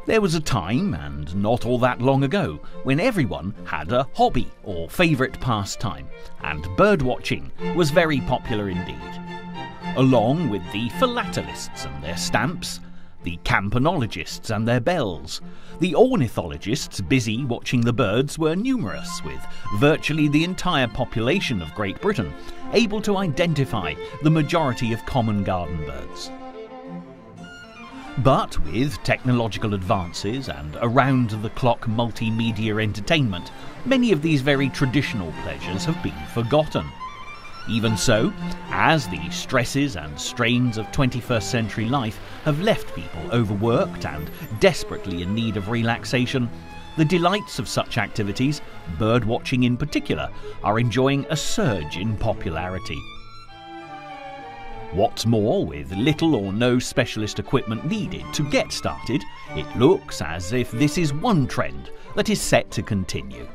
There was a time, and not all that long ago, when everyone had a hobby or favourite pastime, and birdwatching was very popular indeed. Along with the philatelists and their stamps, the campanologists and their bells, the ornithologists busy watching the birds were numerous, with virtually the entire population of Great Britain able to identify the majority of common garden birds. But with technological advances and around-the-clock multimedia entertainment, many of these very traditional pleasures have been forgotten. Even so, as the stresses and strains of 21st century life have left people overworked and desperately in need of relaxation, the delights of such activities, birdwatching in particular, are enjoying a surge in popularity. What's more, with little or no specialist equipment needed to get started, it looks as if this is one trend that is set to continue.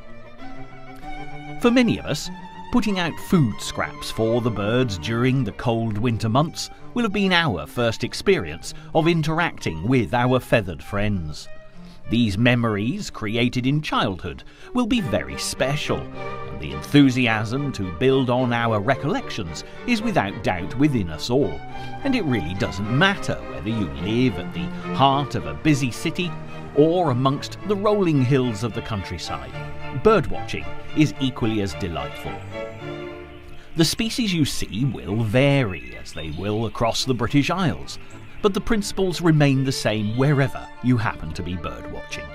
For many of us, putting out food scraps for the birds during the cold winter months will have been our first experience of interacting with our feathered friends. These memories, created in childhood, will be very special, and the enthusiasm to build on our recollections is without doubt within us all, and it really doesn't matter whether you live at the heart of a busy city or amongst the rolling hills of the countryside. Birdwatching is equally as delightful. The species you see will vary, as they will across the British Isles, but the principles remain the same wherever you happen to be birdwatching.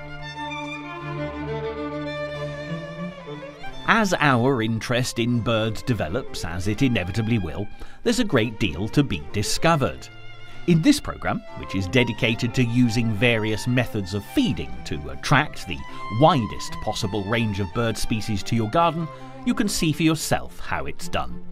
As our interest in birds develops, as it inevitably will, there's a great deal to be discovered. In this programme, which is dedicated to using various methods of feeding to attract the widest possible range of bird species to your garden, you can see for yourself how it's done.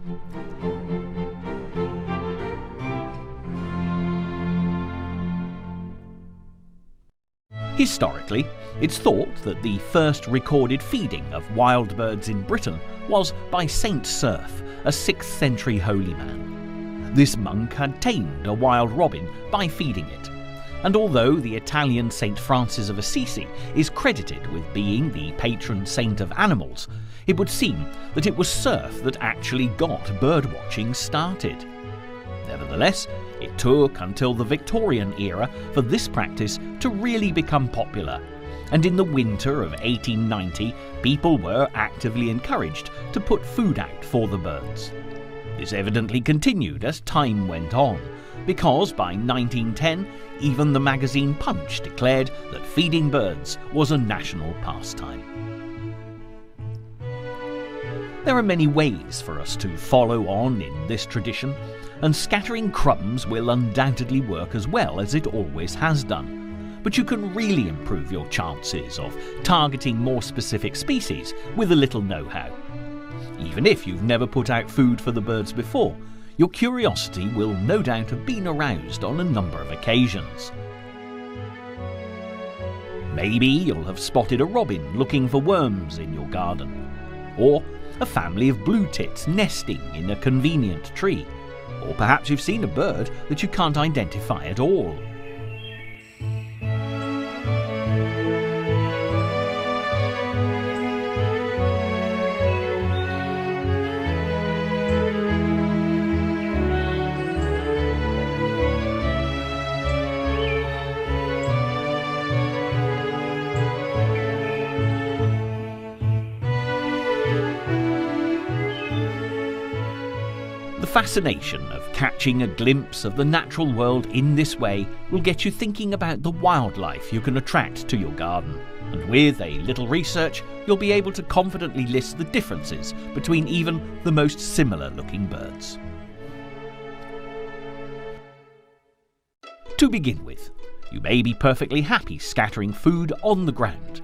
Historically, it's thought that the first recorded feeding of wild birds in Britain was by Saint Cerf, a 6th century holy man. This monk had tamed a wild robin by feeding it, and although the Italian Saint Francis of Assisi is credited with being the patron saint of animals, it would seem that it was Cerf that actually got birdwatching started. Nevertheless, it took until the Victorian era for this practice to really become popular, and in the winter of 1890 people were actively encouraged to put food out for the birds. This evidently continued as time went on, because by 1910 even the magazine Punch declared that feeding birds was a national pastime. There are many ways for us to follow on in this tradition, and scattering crumbs will undoubtedly work as well as it always has done. But you can really improve your chances of targeting more specific species with a little know-how. Even if you've never put out food for the birds before, your curiosity will no doubt have been aroused on a number of occasions. Maybe you'll have spotted a robin looking for worms in your garden, or a family of blue tits nesting in a convenient tree, or perhaps you've seen a bird that you can't identify at all. The fascination of catching a glimpse of the natural world in this way will get you thinking about the wildlife you can attract to your garden, and with a little research you'll be able to confidently list the differences between even the most similar looking birds. To begin with, you may be perfectly happy scattering food on the ground,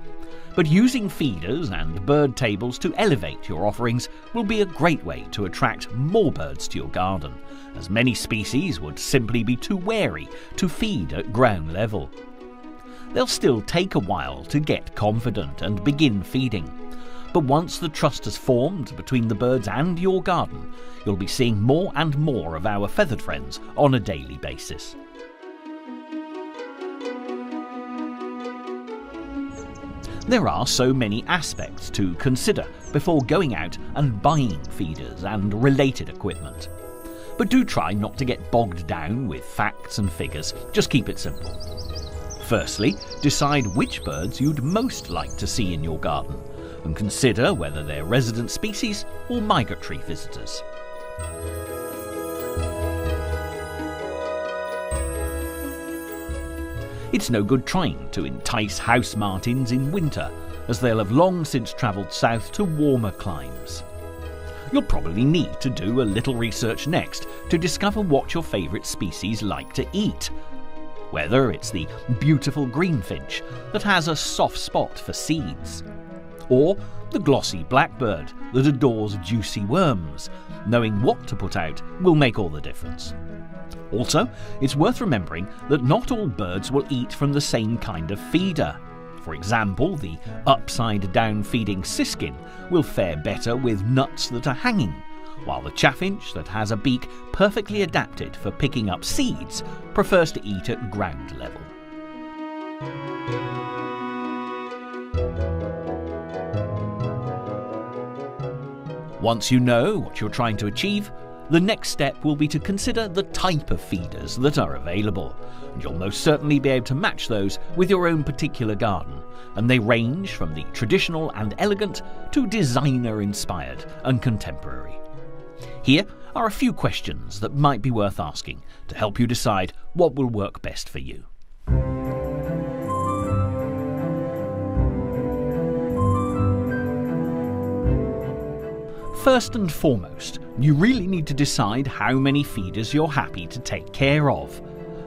but using feeders and bird tables to elevate your offerings will be a great way to attract more birds to your garden, as many species would simply be too wary to feed at ground level. They'll still take a while to get confident and begin feeding, but once the trust has formed between the birds and your garden, you'll be seeing more and more of our feathered friends on a daily basis. There are so many aspects to consider before going out and buying feeders and related equipment. But do try not to get bogged down with facts and figures, just keep it simple. Firstly, decide which birds you'd most like to see in your garden, and consider whether they're resident species or migratory visitors. It's no good trying to entice house martins in winter, as they'll have long since travelled south to warmer climes. You'll probably need to do a little research next to discover what your favourite species like to eat. Whether it's the beautiful greenfinch that has a soft spot for seeds, or the glossy blackbird that adores juicy worms. Knowing what to put out will make all the difference. Also, it's worth remembering that not all birds will eat from the same kind of feeder. For example, the upside-down feeding siskin will fare better with nuts that are hanging, while the chaffinch that has a beak perfectly adapted for picking up seeds prefers to eat at ground level. Once you know what you're trying to achieve, the next step will be to consider the type of feeders that are available, and you'll most certainly be able to match those with your own particular garden, and they range from the traditional and elegant to designer-inspired and contemporary. Here are a few questions that might be worth asking to help you decide what will work best for you. First and foremost, you really need to decide how many feeders you're happy to take care of.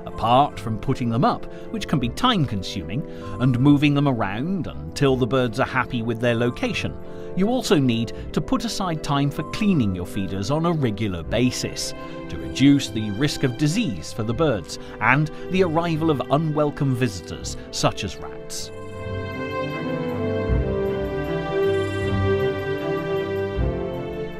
Apart from putting them up, which can be time-consuming, and moving them around until the birds are happy with their location, you also need to put aside time for cleaning your feeders on a regular basis to reduce the risk of disease for the birds and the arrival of unwelcome visitors such as rats.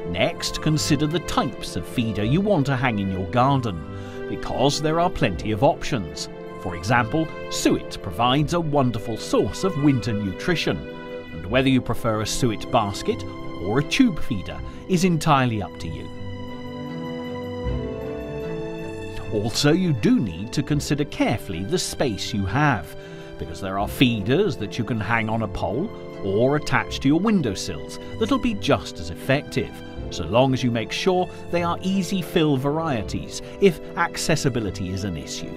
Next, consider the types of feeder you want to hang in your garden, because there are plenty of options. For example, Suet provides a wonderful source of winter nutrition, and whether you prefer a Suet basket or a tube feeder is entirely up to you. Also, you do need to consider carefully the space you have, because there are feeders that you can hang on a pole or attach to your windowsills that'll be just as effective, so long as you make sure they are easy fill varieties if accessibility is an issue.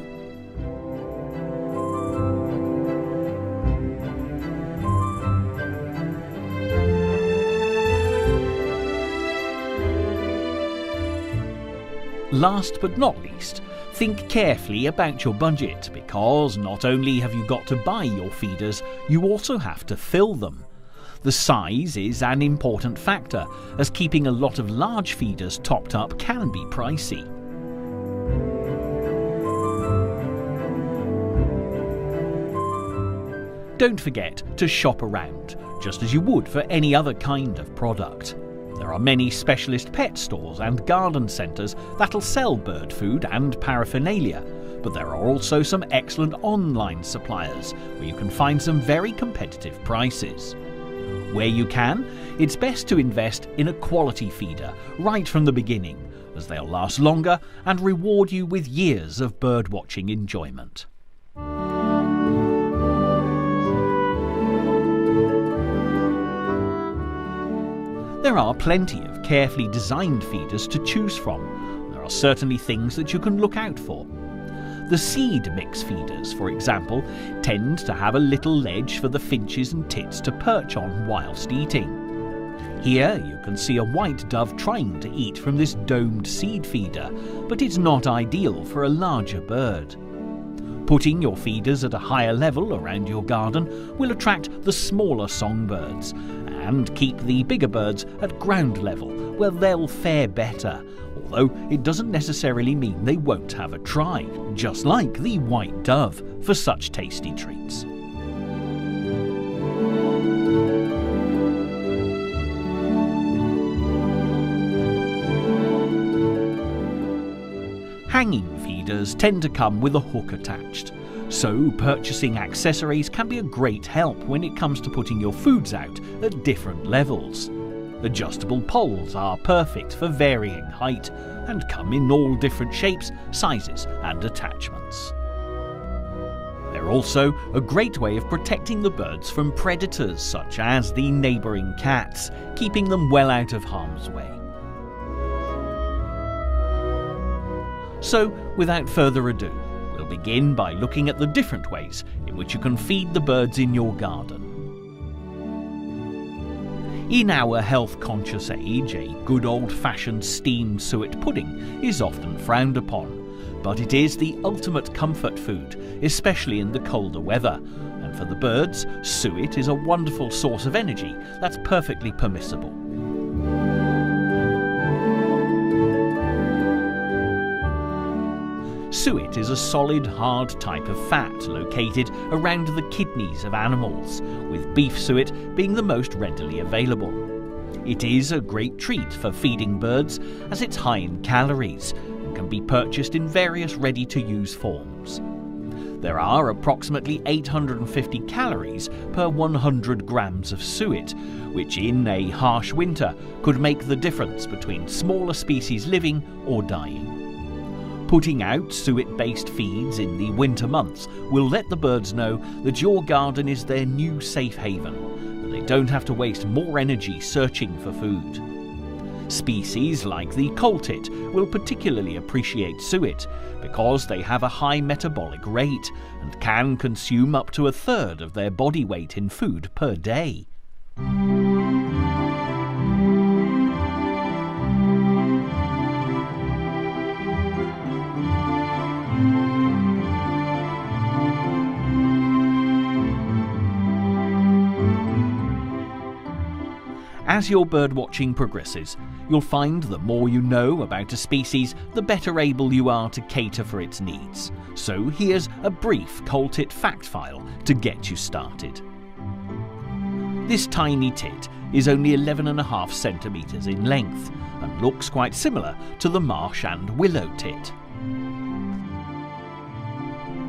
Last but not least, think carefully about your budget, because not only have you got to buy your feeders, you also have to fill them. The size is an important factor, as keeping a lot of large feeders topped up can be pricey. Don't forget to shop around, just as you would for any other kind of product. There are many specialist pet stores and garden centres that'll sell bird food and paraphernalia, but there are also some excellent online suppliers where you can find some very competitive prices. Where you can, it's best to invest in a quality feeder right from the beginning, as they'll last longer and reward you with years of birdwatching enjoyment. There are plenty of carefully designed feeders to choose from. There are certainly things that you can look out for. The seed mix feeders, for example, tend to have a little ledge for the finches and tits to perch on whilst eating. Here you can see a white dove trying to eat from this domed seed feeder, but it's not ideal for a larger bird. Putting your feeders at a higher level around your garden will attract the smaller songbirds and keep the bigger birds at ground level, where they'll fare better, although it doesn't necessarily mean they won't have a try, just like the white dove, for such tasty treats. Hanging feeders tend to come with a hook attached, so purchasing accessories can be a great help when it comes to putting your foods out at different levels. Adjustable poles are perfect for varying height and come in all different shapes, sizes and attachments. They're also a great way of protecting the birds from predators such as the neighbouring cats, keeping them well out of harm's way. So, without further ado, we'll begin by looking at the different ways in which you can feed the birds in your garden. In our health-conscious age, a good old-fashioned steamed suet pudding is often frowned upon, but it is the ultimate comfort food, especially in the colder weather, and for the birds, suet is a wonderful source of energy that's perfectly permissible. Suet is a solid, hard type of fat located around the kidneys of animals, with beef suet being the most readily available. It is a great treat for feeding birds as it's high in calories and can be purchased in various ready-to-use forms. There are approximately 850 calories per 100 grams of suet, which in a harsh winter could make the difference between smaller species living or dying. Putting out suet-based feeds in the winter months will let the birds know that your garden is their new safe haven, that they don't have to waste more energy searching for food. Species like the coltit will particularly appreciate suet because they have a high metabolic rate and can consume up to 1/3 of their body weight in food per day. As your birdwatching progresses, you'll find the more you know about a species, the better able you are to cater for its needs. So here's a brief coltit fact file to get you started. This tiny tit is only 11.5 centimetres in length and looks quite similar to the marsh and willow tit.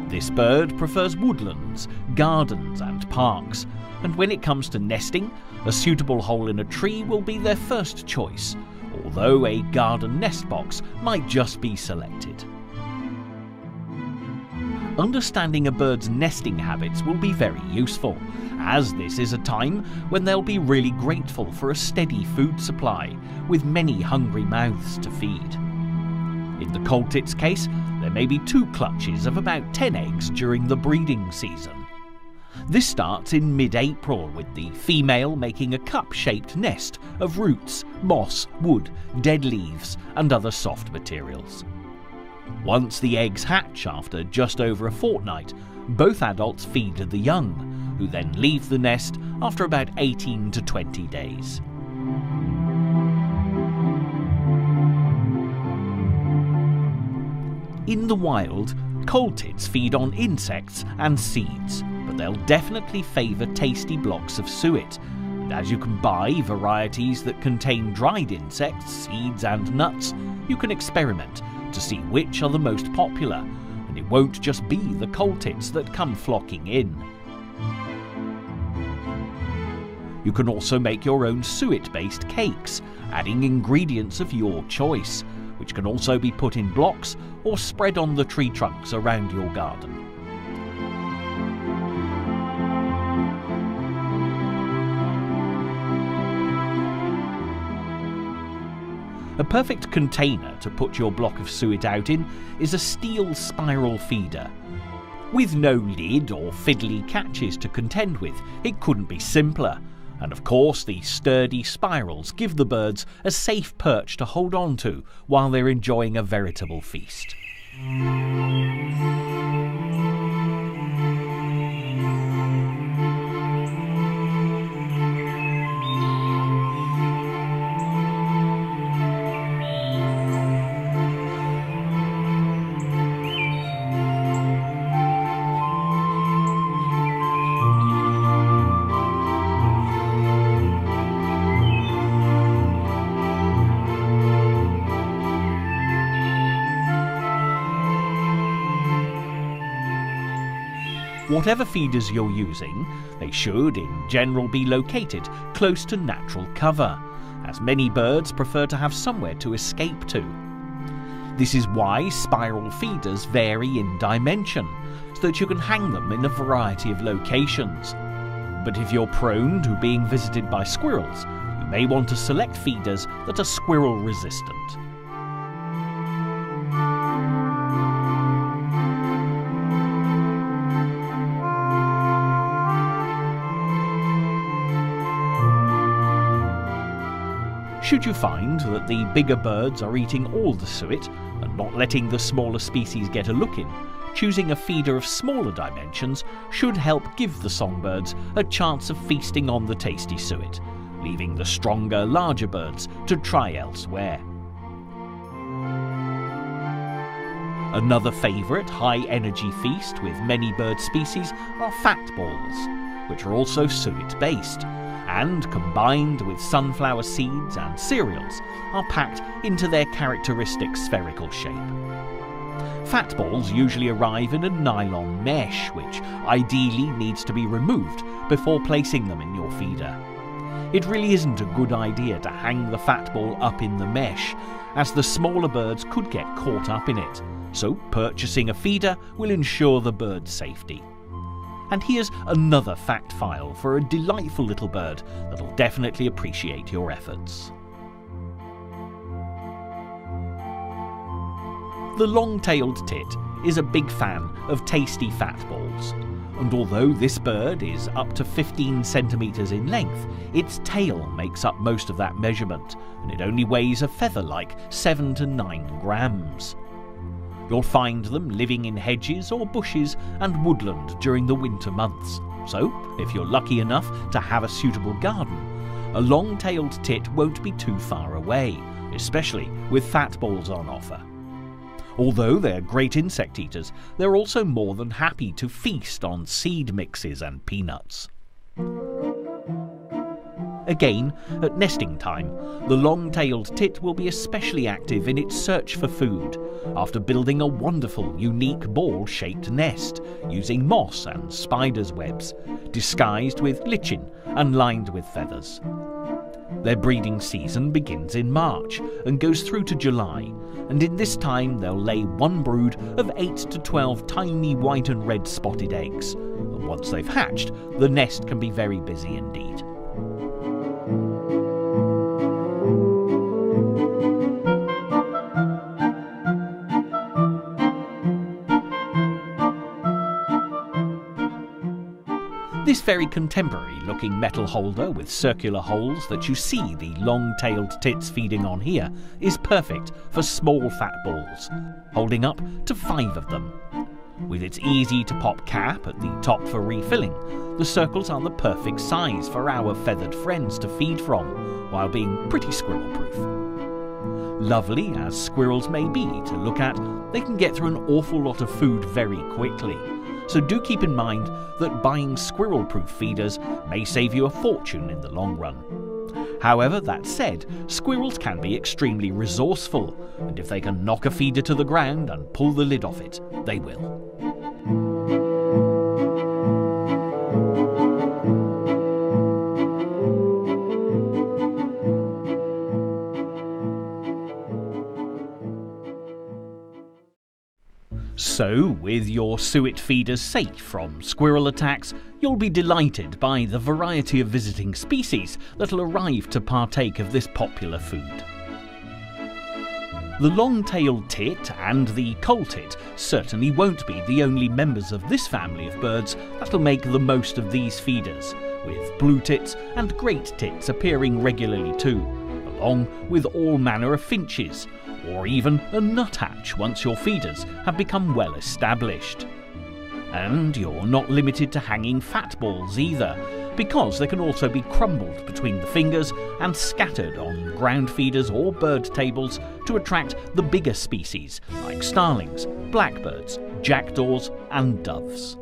This bird prefers woodlands, gardens and parks, and when it comes to nesting, a suitable hole in a tree will be their first choice, although a garden nest box might just be selected. Understanding a bird's nesting habits will be very useful, as this is a time when they'll be really grateful for a steady food supply, with many hungry mouths to feed. In the coltit's case, there may be 2 clutches of about 10 eggs during the breeding season. This starts in mid-April, with the female making a cup-shaped nest of roots, moss, wood, dead leaves and other soft materials. Once the eggs hatch after just over a fortnight, both adults feed the young, who then leave the nest after about 18 to 20 days. In the wild, coltits feed on insects and seeds, but they'll definitely favour tasty blocks of suet, and as you can buy varieties that contain dried insects, seeds and nuts, you can experiment to see which are the most popular, and it won't just be the coltits that come flocking in. You can also make your own suet-based cakes, adding ingredients of your choice, which can also be put in blocks or spread on the tree trunks around your garden. A perfect container to put your block of suet out in is a steel spiral feeder. With no lid or fiddly catches to contend with, it couldn't be simpler. And of course, the sturdy spirals give the birds a safe perch to hold on to while they're enjoying a veritable feast. Whatever feeders you're using, they should in general be located close to natural cover, as many birds prefer to have somewhere to escape to. This is why spiral feeders vary in dimension, so that you can hang them in a variety of locations. But if you're prone to being visited by squirrels, you may want to select feeders that are squirrel resistant. Should you find that the bigger birds are eating all the suet and not letting the smaller species get a look in, choosing a feeder of smaller dimensions should help give the songbirds a chance of feasting on the tasty suet, leaving the stronger, larger birds to try elsewhere. Another favourite high-energy feast with many bird species are fat balls, which are also suet-based, and combined with sunflower seeds and cereals are packed into their characteristic spherical shape. Fat balls usually arrive in a nylon mesh, which ideally needs to be removed before placing them in your feeder. It really isn't a good idea to hang the fat ball up in the mesh, as the smaller birds could get caught up in it, so purchasing a feeder will ensure the bird's safety. And here's another fact file for a delightful little bird that'll definitely appreciate your efforts. The long-tailed tit is a big fan of tasty fat balls, and although this bird is up to 15 centimetres in length, its tail makes up most of that measurement, and it only weighs a feather like 7 to 9 grams. You'll find them living in hedges or bushes and woodland during the winter months, so if you're lucky enough to have a suitable garden, a long-tailed tit won't be too far away, especially with fat balls on offer. Although they're great insect eaters, they're also more than happy to feast on seed mixes and peanuts. Again, at nesting time, the long-tailed tit will be especially active in its search for food, after building a wonderful, unique ball-shaped nest using moss and spiders' webs, disguised with lichen and lined with feathers. Their breeding season begins in March and goes through to July, and in this time they'll lay one brood of 8 to 12 tiny white and red spotted eggs, and once they've hatched, the nest can be very busy indeed. This very contemporary-looking metal holder with circular holes that you see the long-tailed tits feeding on here is perfect for small fat balls, holding up to 5 of them. With its easy-to-pop cap at the top for refilling, the circles are the perfect size for our feathered friends to feed from, while being pretty squirrel-proof. Lovely as squirrels may be to look at, they can get through an awful lot of food very quickly. So do keep in mind that buying squirrel-proof feeders may save you a fortune in the long run. However, that said, squirrels can be extremely resourceful, and if they can knock a feeder to the ground and pull the lid off it, they will. So, with your suet feeders safe from squirrel attacks, you'll be delighted by the variety of visiting species that'll arrive to partake of this popular food. The long-tailed tit and the coal tit certainly won't be the only members of this family of birds that'll make the most of these feeders, with blue tits and great tits appearing regularly too, along with all manner of finches, or even a nuthatch once your feeders have become well established. And you're not limited to hanging fat balls either, because they can also be crumbled between the fingers and scattered on ground feeders or bird tables to attract the bigger species like starlings, blackbirds, jackdaws and doves.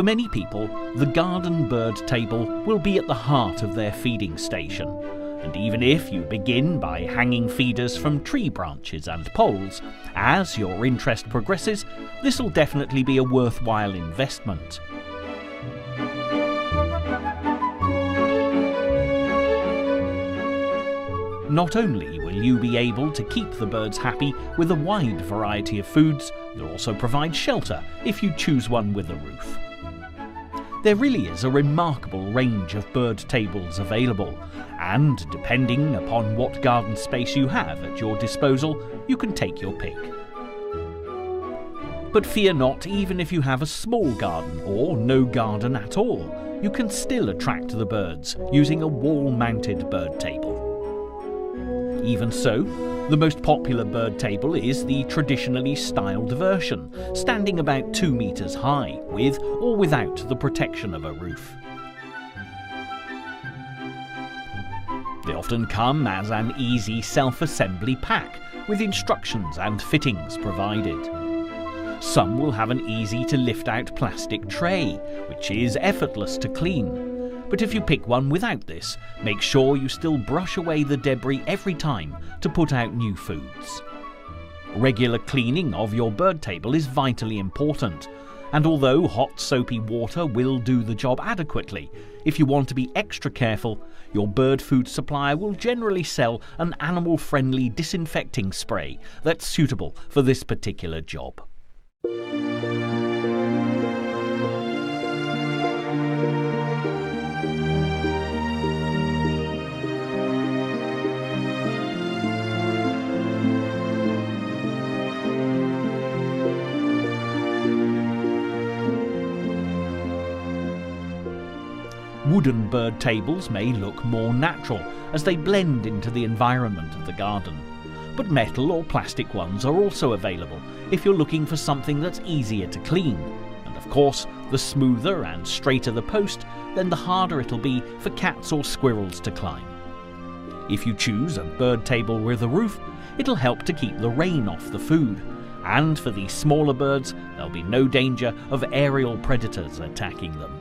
For many people, the garden bird table will be at the heart of their feeding station, and even if you begin by hanging feeders from tree branches and poles, as your interest progresses, this will definitely be a worthwhile investment. Not only will you be able to keep the birds happy with a wide variety of foods, they'll also provide shelter if you choose one with a roof. There really is a remarkable range of bird tables available, and depending upon what garden space you have at your disposal, you can take your pick. But fear not, even if you have a small garden or no garden at all, you can still attract the birds using a wall-mounted bird table. Even so, the most popular bird table is the traditionally styled version, standing about 2 meters high, with or without the protection of a roof. They often come as an easy self-assembly pack, with instructions and fittings provided. Some will have an easy-to-lift-out plastic tray, which is effortless to clean. But if you pick one without this, make sure you still brush away the debris every time to put out new foods. Regular cleaning of your bird table is vitally important, and although hot soapy water will do the job adequately, if you want to be extra careful, your bird food supplier will generally sell an animal-friendly disinfecting spray that's suitable for this particular job. Wooden bird tables may look more natural as they blend into the environment of the garden, but metal or plastic ones are also available if you're looking for something that's easier to clean. And of course, the smoother and straighter the post, then the harder it'll be for cats or squirrels to climb. If you choose a bird table with a roof, it'll help to keep the rain off the food, and for these smaller birds, there'll be no danger of aerial predators attacking them.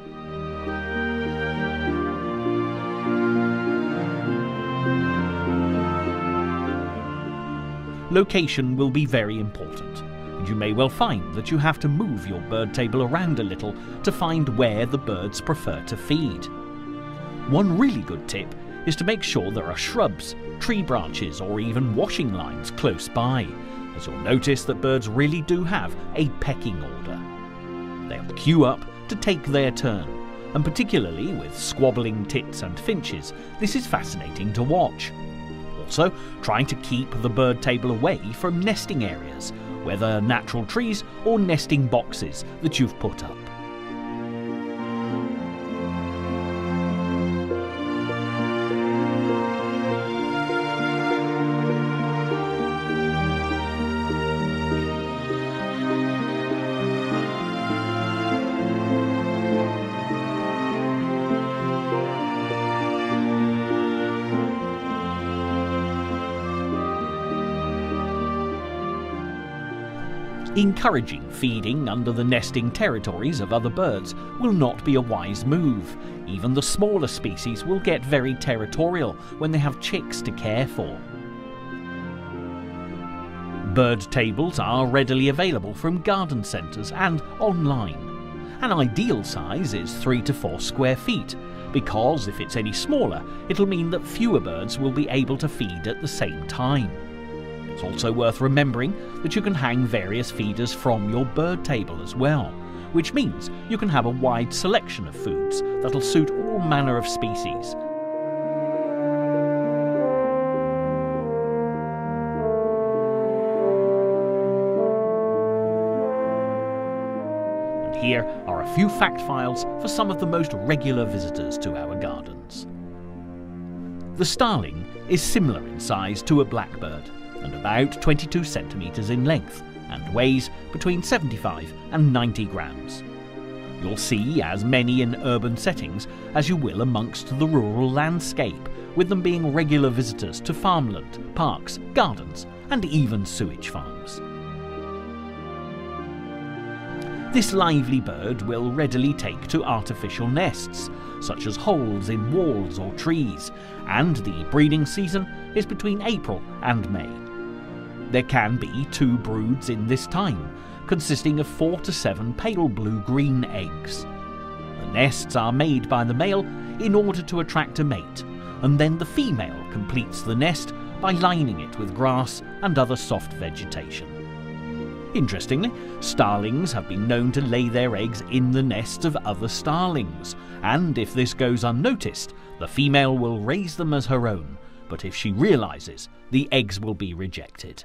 Location will be very important, and you may well find that you have to move your bird table around a little to find where the birds prefer to feed. One really good tip is to make sure there are shrubs, tree branches, or even washing lines close by, as you'll notice that birds really do have a pecking order. They'll queue up to take their turn, and particularly with squabbling tits and finches, this is fascinating to watch. Also, trying to keep the bird table away from nesting areas, whether natural trees or nesting boxes that you've put up. Encouraging feeding under the nesting territories of other birds will not be a wise move. Even the smaller species will get very territorial when they have chicks to care for. Bird tables are readily available from garden centres and online. An ideal size is 3 to 4 square feet, because if it's any smaller, it'll mean that fewer birds will be able to feed at the same time. It's also worth remembering that you can hang various feeders from your bird table as well, which means you can have a wide selection of foods that'll suit all manner of species. And here are a few fact files for some of the most regular visitors to our gardens. The starling is similar in size to a blackbird, and about 22 centimetres in length, and weighs between 75 and 90 grams. You'll see as many in urban settings as you will amongst the rural landscape, with them being regular visitors to farmland, parks, gardens, and even sewage farms. This lively bird will readily take to artificial nests, such as holes in walls or trees, and the breeding season is between April and May. There can be 2 broods in this time, consisting of 4 to 7 pale blue-green eggs. The nests are made by the male in order to attract a mate, and then the female completes the nest by lining it with grass and other soft vegetation. Interestingly, starlings have been known to lay their eggs in the nests of other starlings, and if this goes unnoticed, the female will raise them as her own, but if she realises, the eggs will be rejected.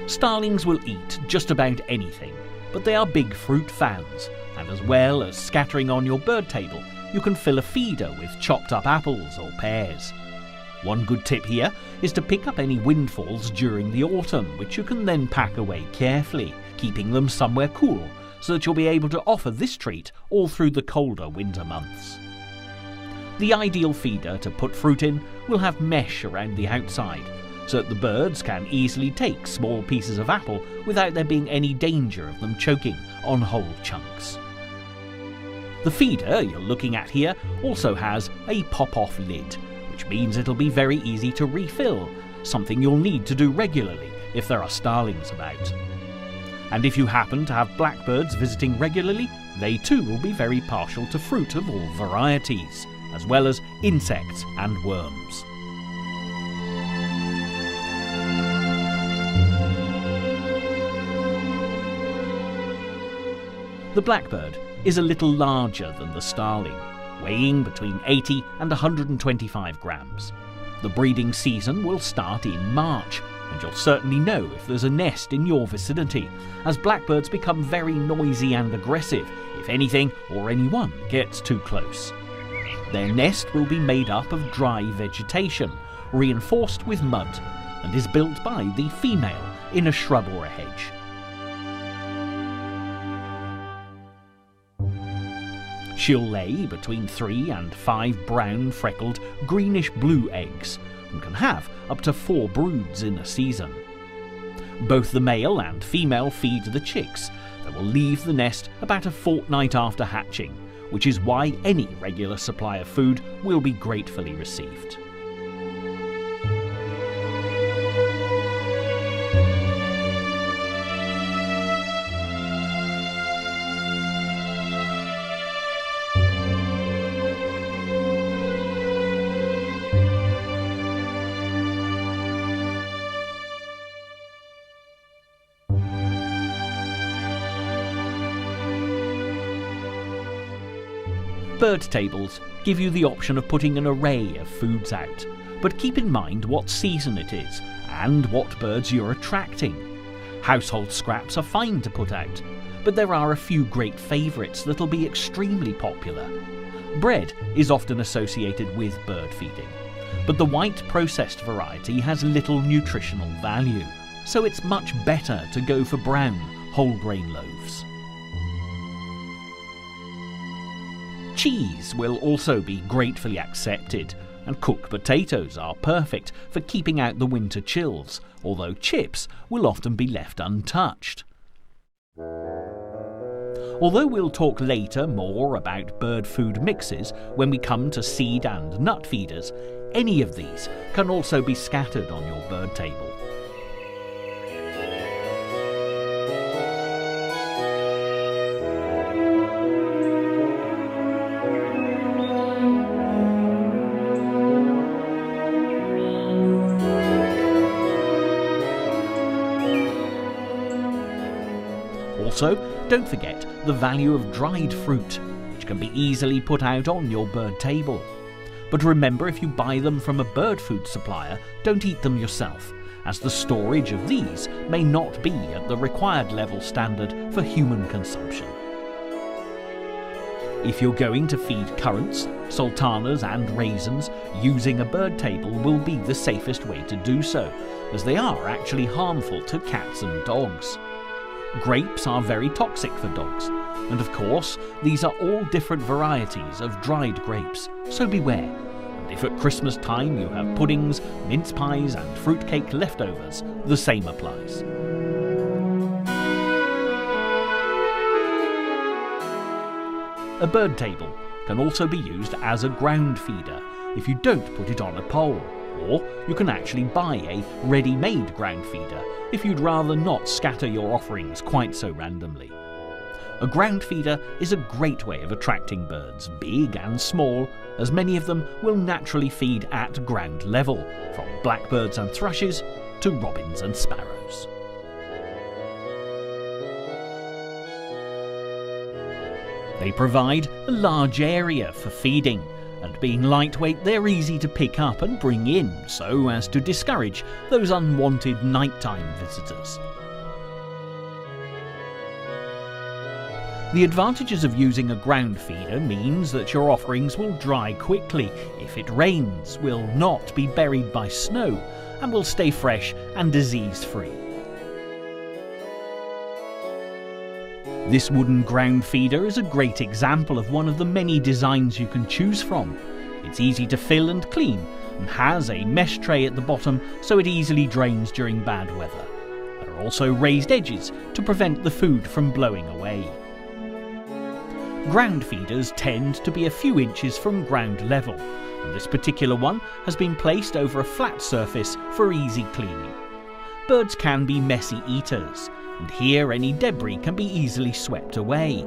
Starlings will eat just about anything, but they are big fruit fans, and as well as scattering on your bird table, you can fill a feeder with chopped up apples or pears. One good tip here is to pick up any windfalls during the autumn, which you can then pack away carefully, keeping them somewhere cool, so that you'll be able to offer this treat all through the colder winter months. The ideal feeder to put fruit in will have mesh around the outside, so that the birds can easily take small pieces of apple without there being any danger of them choking on whole chunks. The feeder you're looking at here also has a pop-off lid, which means it'll be very easy to refill, something you'll need to do regularly if there are starlings about. And if you happen to have blackbirds visiting regularly, they too will be very partial to fruit of all varieties, as well as insects and worms. The blackbird is a little larger than the starling, weighing between 80 and 125 grams. The breeding season will start in March, and you'll certainly know if there's a nest in your vicinity, as blackbirds become very noisy and aggressive if anything or anyone gets too close. Their nest will be made up of dry vegetation, reinforced with mud, and is built by the female in a shrub or a hedge. She'll lay between 3 and 5 brown, freckled, greenish-blue eggs, and can have up to 4 broods in a season. Both the male and female feed the chicks that will leave the nest about a fortnight after hatching, which is why any regular supply of food will be gratefully received. Bird tables give you the option of putting an array of foods out, but keep in mind what season it is and what birds you're attracting. Household scraps are fine to put out, but there are a few great favourites that'll be extremely popular. Bread is often associated with bird feeding, but the white processed variety has little nutritional value, so it's much better to go for brown, whole grain loaves. Cheese will also be gratefully accepted, and cooked potatoes are perfect for keeping out the winter chills, although chips will often be left untouched. Although we'll talk later more about bird food mixes when we come to seed and nut feeders, any of these can also be scattered on your bird table. Also, don't forget the value of dried fruit, which can be easily put out on your bird table. But remember, if you buy them from a bird food supplier, don't eat them yourself, as the storage of these may not be at the required level standard for human consumption. If you're going to feed currants, sultanas and raisins, using a bird table will be the safest way to do so, as they are actually harmful to cats and dogs. Grapes are very toxic for dogs, and of course these are all different varieties of dried grapes, so beware. And if at Christmas time you have puddings, mince pies and fruitcake leftovers, the same applies. A bird table can also be used as a ground feeder if you don't put it on a pole, or you can actually buy a ready-made ground feeder if you'd rather not scatter your offerings quite so randomly. A ground feeder is a great way of attracting birds, big and small, as many of them will naturally feed at ground level, from blackbirds and thrushes to robins and sparrows. They provide a large area for feeding, and being lightweight they're easy to pick up and bring in so as to discourage those unwanted nighttime visitors. The advantages of using a ground feeder means that your offerings will dry quickly if it rains, will not be buried by snow, and will stay fresh and disease-free. This wooden ground feeder is a great example of one of the many designs you can choose from. It's easy to fill and clean, and has a mesh tray at the bottom so it easily drains during bad weather. There are also raised edges to prevent the food from blowing away. Ground feeders tend to be a few inches from ground level, and this particular one has been placed over a flat surface for easy cleaning. Birds can be messy eaters, and here any debris can be easily swept away.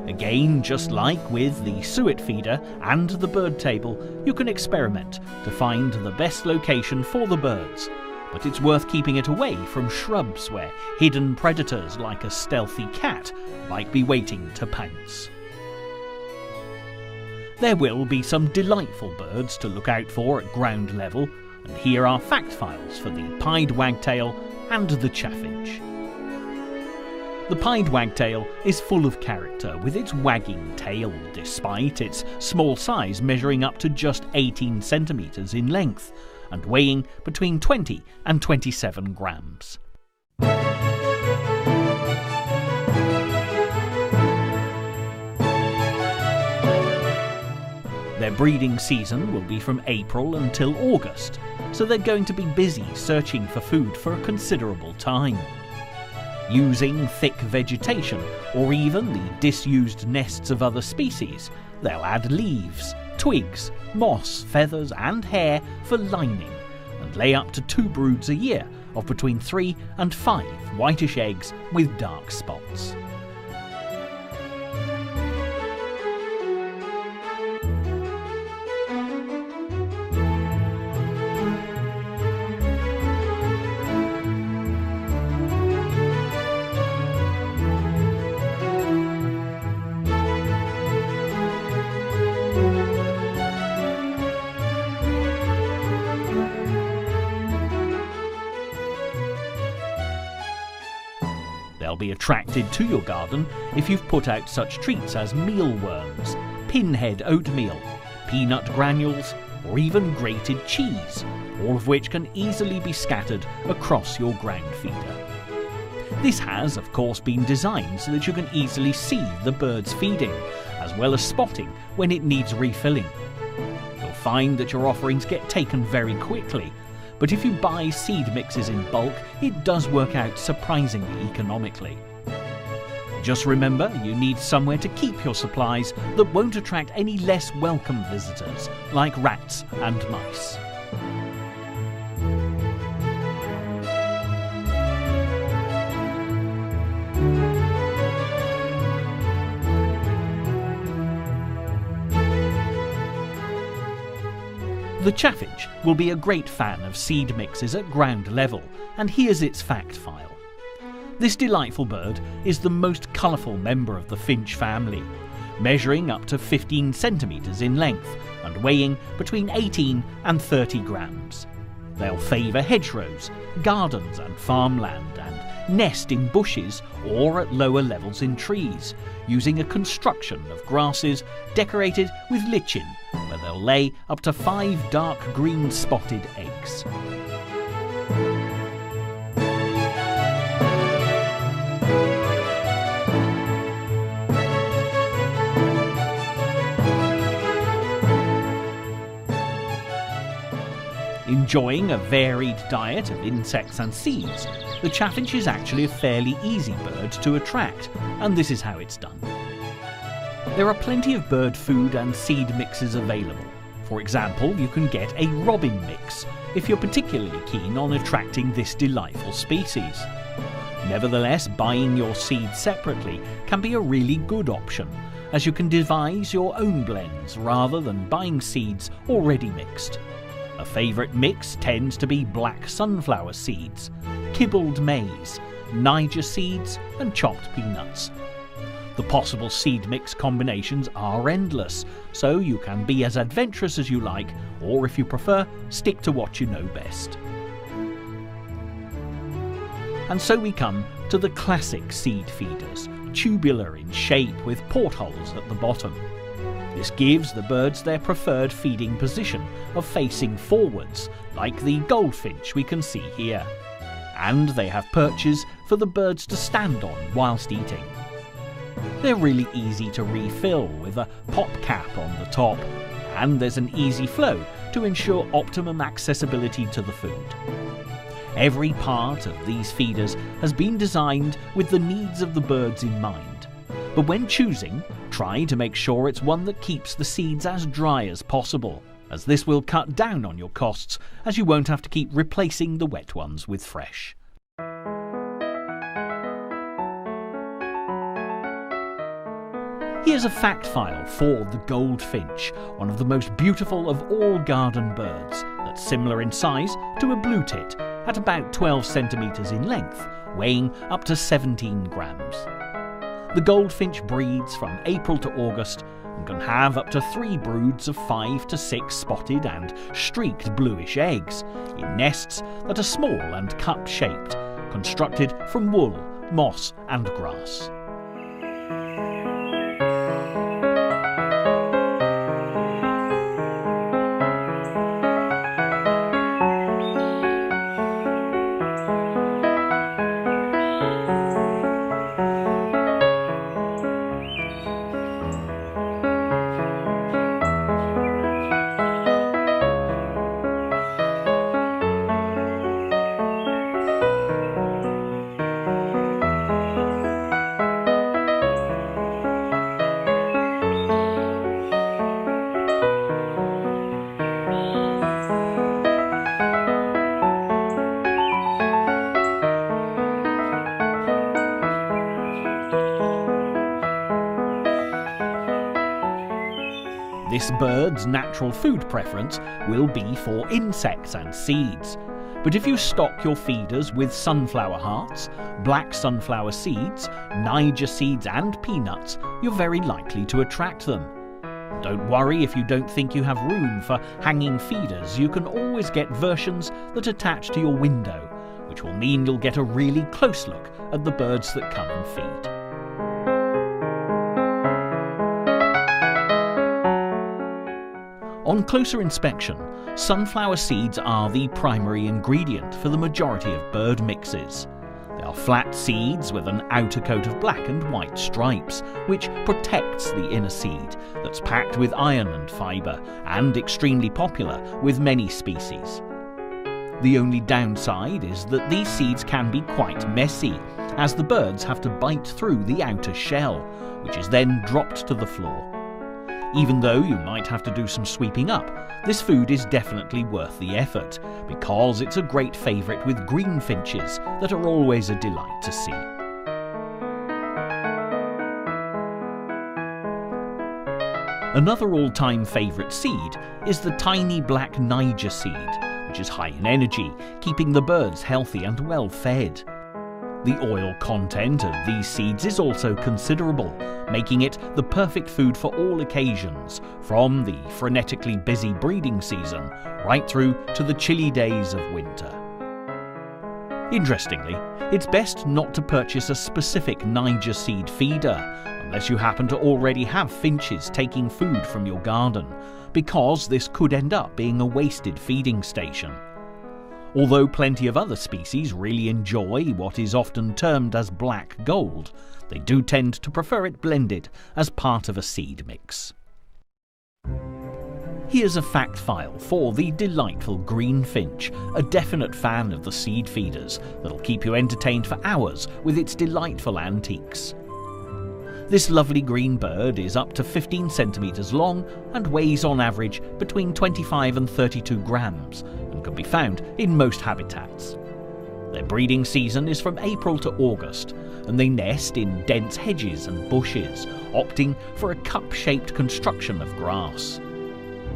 Again, just like with the suet feeder and the bird table, you can experiment to find the best location for the birds, but it's worth keeping it away from shrubs where hidden predators like a stealthy cat might be waiting to pounce. There will be some delightful birds to look out for at ground level, and here are fact files for the pied wagtail and the chaffinch. The pied wagtail is full of character with its wagging tail, despite its small size measuring up to just 18 centimetres in length and weighing between 20 and 27 grams. Their breeding season will be from April until August, so they're going to be busy searching for food for a considerable time. Using thick vegetation or even the disused nests of other species, they'll add leaves, twigs, moss, feathers and hair for lining, and lay up to 2 broods a year of between 3 and 5 whitish eggs with dark spots. They'll be attracted to your garden if you've put out such treats as mealworms, pinhead oatmeal, peanut granules, or even grated cheese, all of which can easily be scattered across your ground feeder. This has, of course, been designed so that you can easily see the birds feeding, as well as spotting when it needs refilling. You'll find that your offerings get taken very quickly, but if you buy seed mixes in bulk, it does work out surprisingly economically. Just remember, you need somewhere to keep your supplies that won't attract any less welcome visitors, like rats and mice. The chaffinch will be a great fan of seed mixes at ground level, and here's its fact file. This delightful bird is the most colourful member of the finch family, measuring up to 15 centimetres in length and weighing between 18 and 30 grams. They'll favour hedgerows, gardens and farmland, and nest in bushes or at lower levels in trees, using a construction of grasses decorated with lichen, where they'll lay up to 5 dark green spotted eggs. Enjoying a varied diet of insects and seeds, the chaffinch is actually a fairly easy bird to attract, and this is how it's done. There are plenty of bird food and seed mixes available. For example, you can get a robin mix if you're particularly keen on attracting this delightful species. Nevertheless, buying your seeds separately can be a really good option, as you can devise your own blends rather than buying seeds already mixed. A favourite mix tends to be black sunflower seeds, kibbled maize, Niger seeds and chopped peanuts. The possible seed mix combinations are endless, so you can be as adventurous as you like, or if you prefer, stick to what you know best. And so we come to the classic seed feeders, tubular in shape with portholes at the bottom. This gives the birds their preferred feeding position of facing forwards, like the goldfinch we can see here. And they have perches for the birds to stand on whilst eating. They're really easy to refill with a pop cap on the top, and there's an easy flow to ensure optimum accessibility to the food. Every part of these feeders has been designed with the needs of the birds in mind. But when choosing, try to make sure it's one that keeps the seeds as dry as possible, as this will cut down on your costs, as you won't have to keep replacing the wet ones with fresh. Here's a fact file for the goldfinch, one of the most beautiful of all garden birds, that's similar in size to a blue tit, at about 12 centimetres in length, weighing up to 17 grams. The goldfinch breeds from April to August and can have up to 3 broods of 5 to 6 spotted and streaked bluish eggs in nests that are small and cup-shaped, constructed from wool, moss and grass. This bird's natural food preference will be for insects and seeds. But if you stock your feeders with sunflower hearts, black sunflower seeds, Niger seeds and peanuts, you're very likely to attract them. Don't worry if you don't think you have room for hanging feeders. You can always get versions that attach to your window, which will mean you'll get a really close look at the birds that come and feed. On closer inspection, sunflower seeds are the primary ingredient for the majority of bird mixes. They are flat seeds with an outer coat of black and white stripes, which protects the inner seed that's packed with iron and fibre, and extremely popular with many species. The only downside is that these seeds can be quite messy, as the birds have to bite through the outer shell, which is then dropped to the floor. Even though you might have to do some sweeping up, this food is definitely worth the effort, because it's a great favourite with greenfinches that are always a delight to see. Another all-time favourite seed is the tiny black Niger seed, which is high in energy, keeping the birds healthy and well fed. The oil content of these seeds is also considerable, making it the perfect food for all occasions, from the frenetically busy breeding season right through to the chilly days of winter. Interestingly, it's best not to purchase a specific Niger seed feeder unless you happen to already have finches taking food from your garden, because this could end up being a wasted feeding station. Although plenty of other species really enjoy what is often termed as black gold, they do tend to prefer it blended as part of a seed mix. Here's a fact file for the delightful green finch, a definite fan of the seed feeders that'll keep you entertained for hours with its delightful antiques. This lovely green bird is up to 15 centimetres long and weighs on average between 25 and 32 grams and can be found in most habitats. Their breeding season is from April to August, and they nest in dense hedges and bushes, opting for a cup-shaped construction of grass.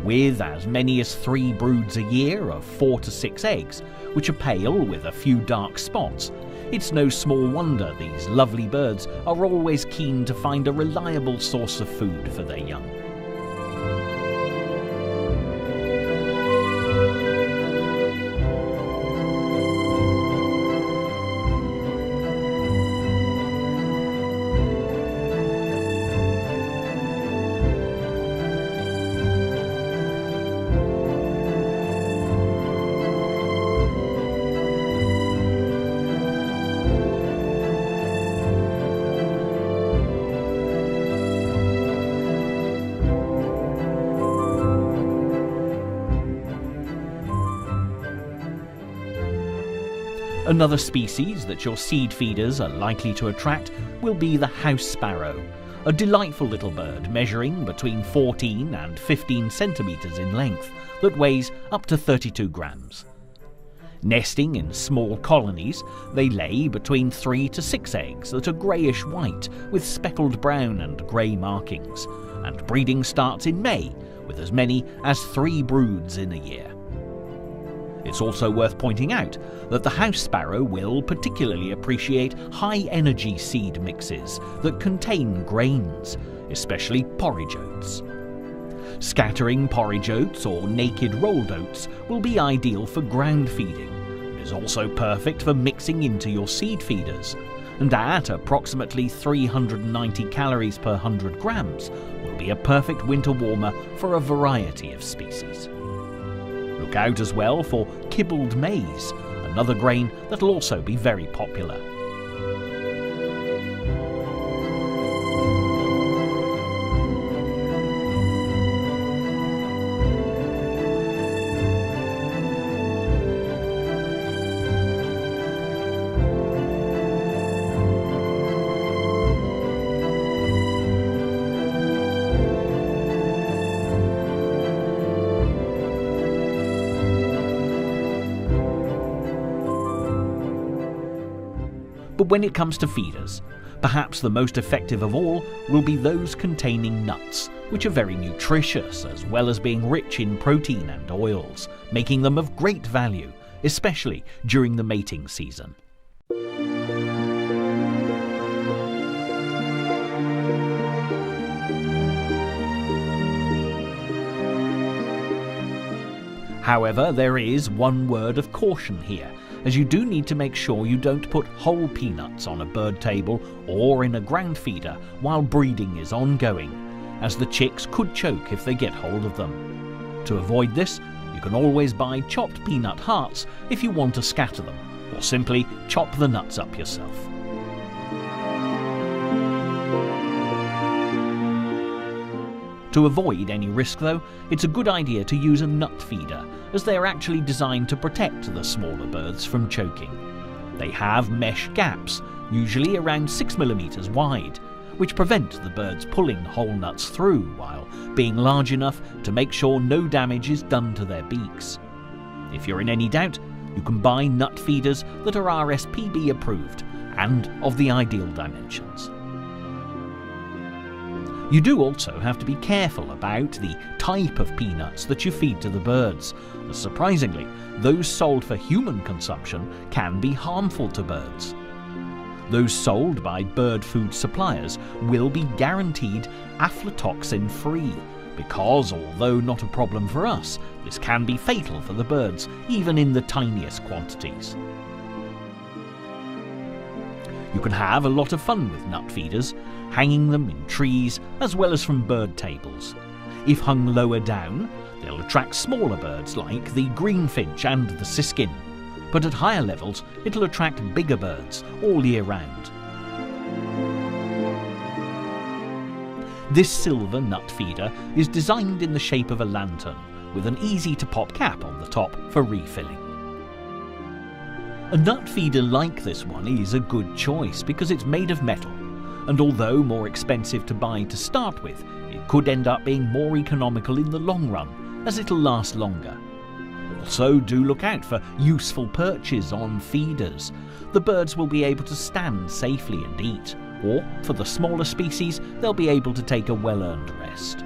With as many as 3 broods a year of 4 to 6 eggs, which are pale with a few dark spots, it's no small wonder these lovely birds are always keen to find a reliable source of food for their young. Another species that your seed feeders are likely to attract will be the house sparrow, a delightful little bird measuring between 14 and 15 centimetres in length that weighs up to 32 grams. Nesting in small colonies, they lay between 3 to 6 eggs that are greyish-white with speckled brown and grey markings, and breeding starts in May with as many as 3 broods in a year. It's also worth pointing out that the house sparrow will particularly appreciate high-energy seed mixes that contain grains, especially porridge oats. Scattering porridge oats or naked rolled oats will be ideal for ground feeding, and is also perfect for mixing into your seed feeders, and at approximately 390 calories per 100 grams will be a perfect winter warmer for a variety of species. Look out as well for kibbled maize, another grain that'll also be very popular. But when it comes to feeders, perhaps the most effective of all will be those containing nuts, which are very nutritious as well as being rich in protein and oils, making them of great value, especially during the mating season. However, there is one word of caution here, as you do need to make sure you don't put whole peanuts on a bird table or in a ground feeder while breeding is ongoing, as the chicks could choke if they get hold of them. To avoid this, you can always buy chopped peanut hearts if you want to scatter them, or simply chop the nuts up yourself. To avoid any risk though, it's a good idea to use a nut feeder, as they are actually designed to protect the smaller birds from choking. They have mesh gaps, usually around 6 mm wide, which prevent the birds pulling whole nuts through while being large enough to make sure no damage is done to their beaks. If you're in any doubt, you can buy nut feeders that are RSPB approved and of the ideal dimensions. You do also have to be careful about the type of peanuts that you feed to the birds, as surprisingly, those sold for human consumption can be harmful to birds. Those sold by bird food suppliers will be guaranteed aflatoxin-free, because although not a problem for us, this can be fatal for the birds, even in the tiniest quantities. You can have a lot of fun with nut feeders, hanging them in trees as well as from bird tables. If hung lower down, they'll attract smaller birds like the greenfinch and the siskin, but at higher levels it'll attract bigger birds all year round. This silver nut feeder is designed in the shape of a lantern, with an easy-to-pop cap on the top for refilling. A nut feeder like this one is a good choice because it's made of metal, and although more expensive to buy to start with, it could end up being more economical in the long run, as it'll last longer. Also, do look out for useful perches on feeders. The birds will be able to stand safely and eat, or, for the smaller species, they'll be able to take a well-earned rest.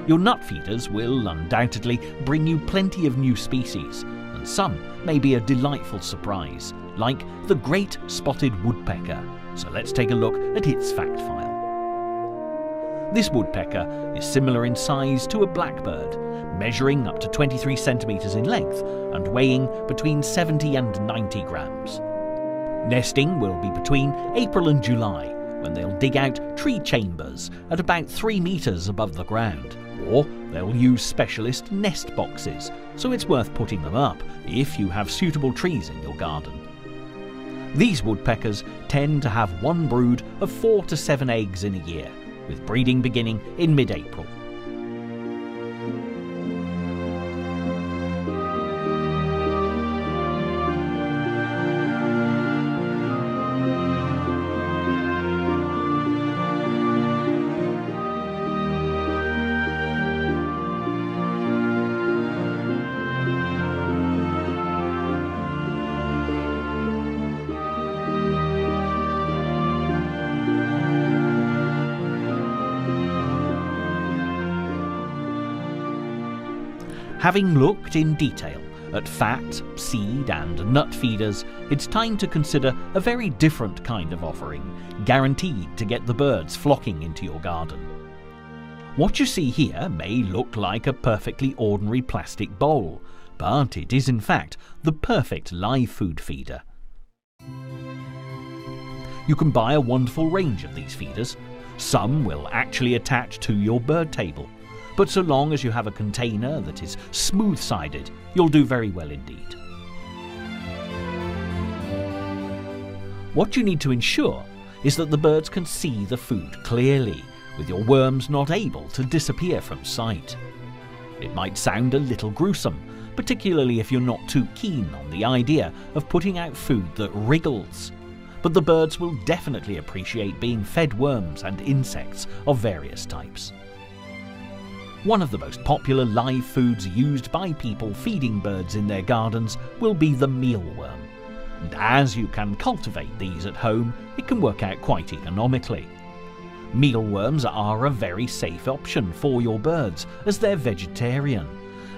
Your nut feeders will undoubtedly bring you plenty of new species, and some may be a delightful surprise, like the great spotted woodpecker. So let's take a look at its fact file. This woodpecker is similar in size to a blackbird, measuring up to 23 centimetres in length and weighing between 70 and 90 grams. Nesting will be between April and July, when they'll dig out tree chambers at about 3 metres above the ground, or they'll use specialist nest boxes, so it's worth putting them up if you have suitable trees in your garden. These woodpeckers tend to have one brood of 4 to 7 eggs in a year, with breeding beginning in mid-April. Having looked in detail at fat, seed and nut feeders, it's time to consider a very different kind of offering, guaranteed to get the birds flocking into your garden. What you see here may look like a perfectly ordinary plastic bowl, but it is in fact the perfect live food feeder. You can buy a wonderful range of these feeders. Some will actually attach to your bird table, but so long as you have a container that is smooth-sided, you'll do very well indeed. What you need to ensure is that the birds can see the food clearly, with your worms not able to disappear from sight. It might sound a little gruesome, particularly if you're not too keen on the idea of putting out food that wriggles, but the birds will definitely appreciate being fed worms and insects of various types. One of the most popular live foods used by people feeding birds in their gardens will be the mealworm. And as you can cultivate these at home, it can work out quite economically. Mealworms are a very safe option for your birds as they're vegetarian,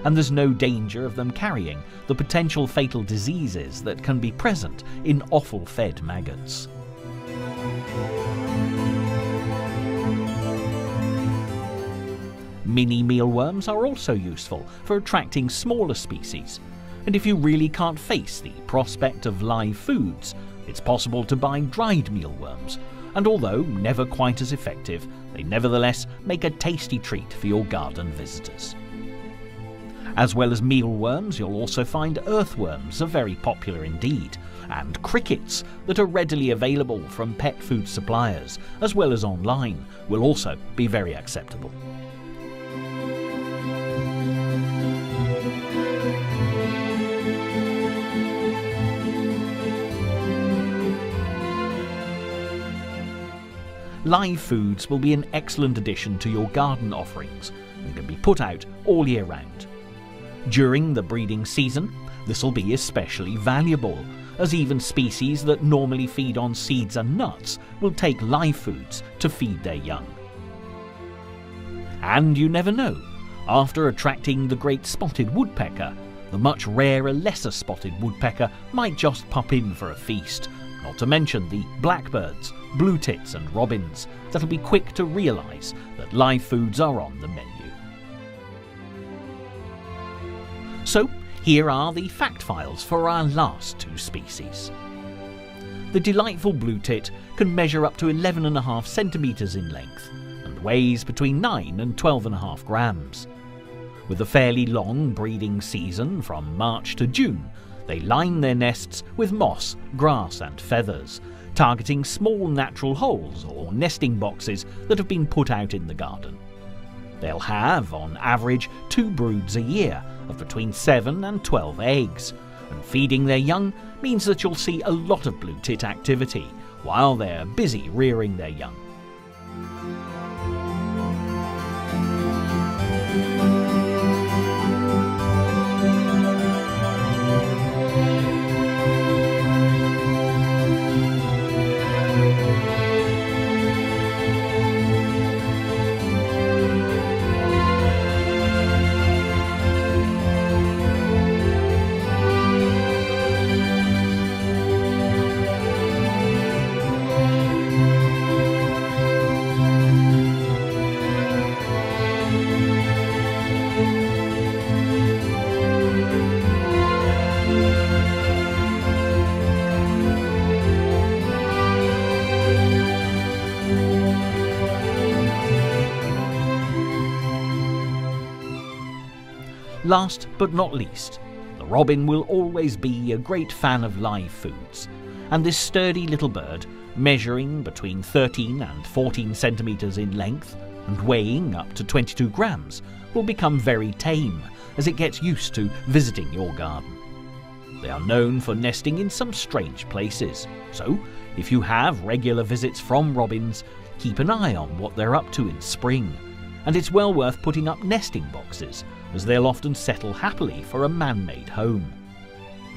and there's no danger of them carrying the potential fatal diseases that can be present in offal-fed maggots. Mini mealworms are also useful for attracting smaller species, and if you really can't face the prospect of live foods, it's possible to buy dried mealworms, and although never quite as effective, they nevertheless make a tasty treat for your garden visitors. As well as mealworms, you'll also find earthworms are very popular indeed, and crickets that are readily available from pet food suppliers, as well as online, will also be very acceptable. Live foods will be an excellent addition to your garden offerings and can be put out all year round. During the breeding season, this will be especially valuable, as even species that normally feed on seeds and nuts will take live foods to feed their young. And you never know, after attracting the great spotted woodpecker, the much rarer lesser spotted woodpecker might just pop in for a feast, not to mention the blackbirds, blue tits and robins that'll be quick to realise that live foods are on the menu. So, here are the fact files for our last two species. The delightful blue tit can measure up to 11.5 centimetres in length and weighs between 9 and 12.5 grams. With a fairly long breeding season from March to June, they line their nests with moss, grass and feathers, targeting small natural holes or nesting boxes that have been put out in the garden. They'll have, on average, 2 broods a year of between 7 and 12 eggs, and feeding their young means that you'll see a lot of blue tit activity while they're busy rearing their young. Last but not least, the robin will always be a great fan of live foods, and this sturdy little bird, measuring between 13 and 14 centimetres in length and weighing up to 22 grams, will become very tame as it gets used to visiting your garden. They are known for nesting in some strange places, so if you have regular visits from robins, keep an eye on what they're up to in spring, and it's well worth putting up nesting boxes, as they'll often settle happily for a man-made home.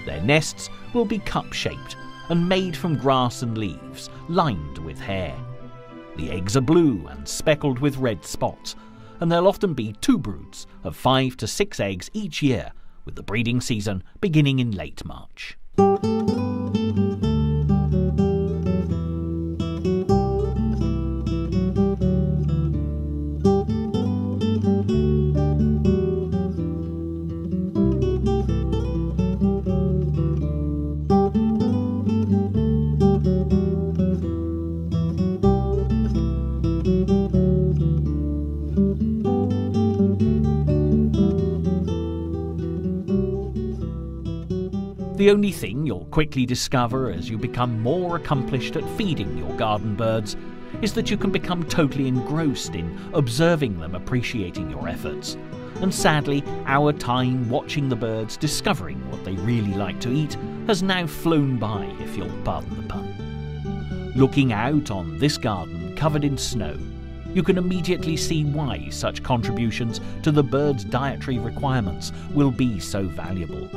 Their nests will be cup-shaped and made from grass and leaves, lined with hair. The eggs are blue and speckled with red spots, and there'll often be 2 broods of 5 to 6 eggs each year, with the breeding season beginning in late March. The only thing you'll quickly discover as you become more accomplished at feeding your garden birds is that you can become totally engrossed in observing them appreciating your efforts. And sadly, our time watching the birds discovering what they really like to eat has now flown by, if you'll pardon the pun. Looking out on this garden covered in snow, you can immediately see why such contributions to the birds' dietary requirements will be so valuable.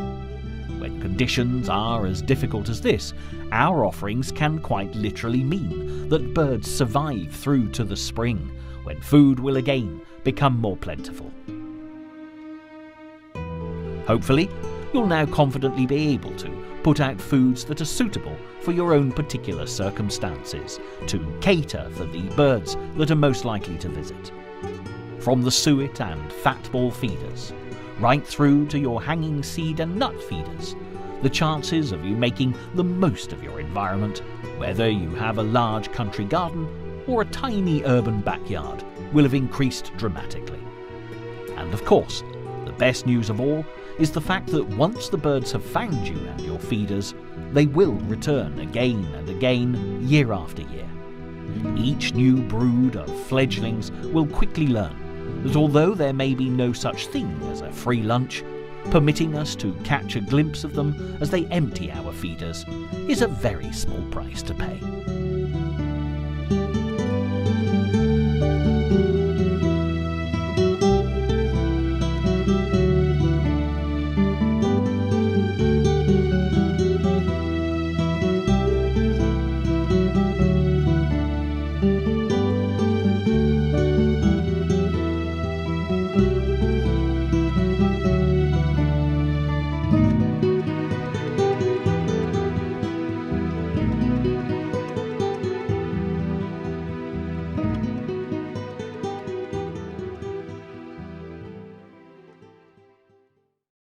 When conditions are as difficult as this, our offerings can quite literally mean that birds survive through to the spring, when food will again become more plentiful. Hopefully, you'll now confidently be able to put out foods that are suitable for your own particular circumstances, to cater for the birds that are most likely to visit. From the suet and fat ball feeders, right through to your hanging seed and nut feeders, the chances of you making the most of your environment, whether you have a large country garden or a tiny urban backyard, will have increased dramatically. And of course, the best news of all is the fact that once the birds have found you and your feeders, they will return again and again, year after year. Each new brood of fledglings will quickly learn that although there may be no such thing as a free lunch, permitting us to catch a glimpse of them as they empty our feeders is a very small price to pay.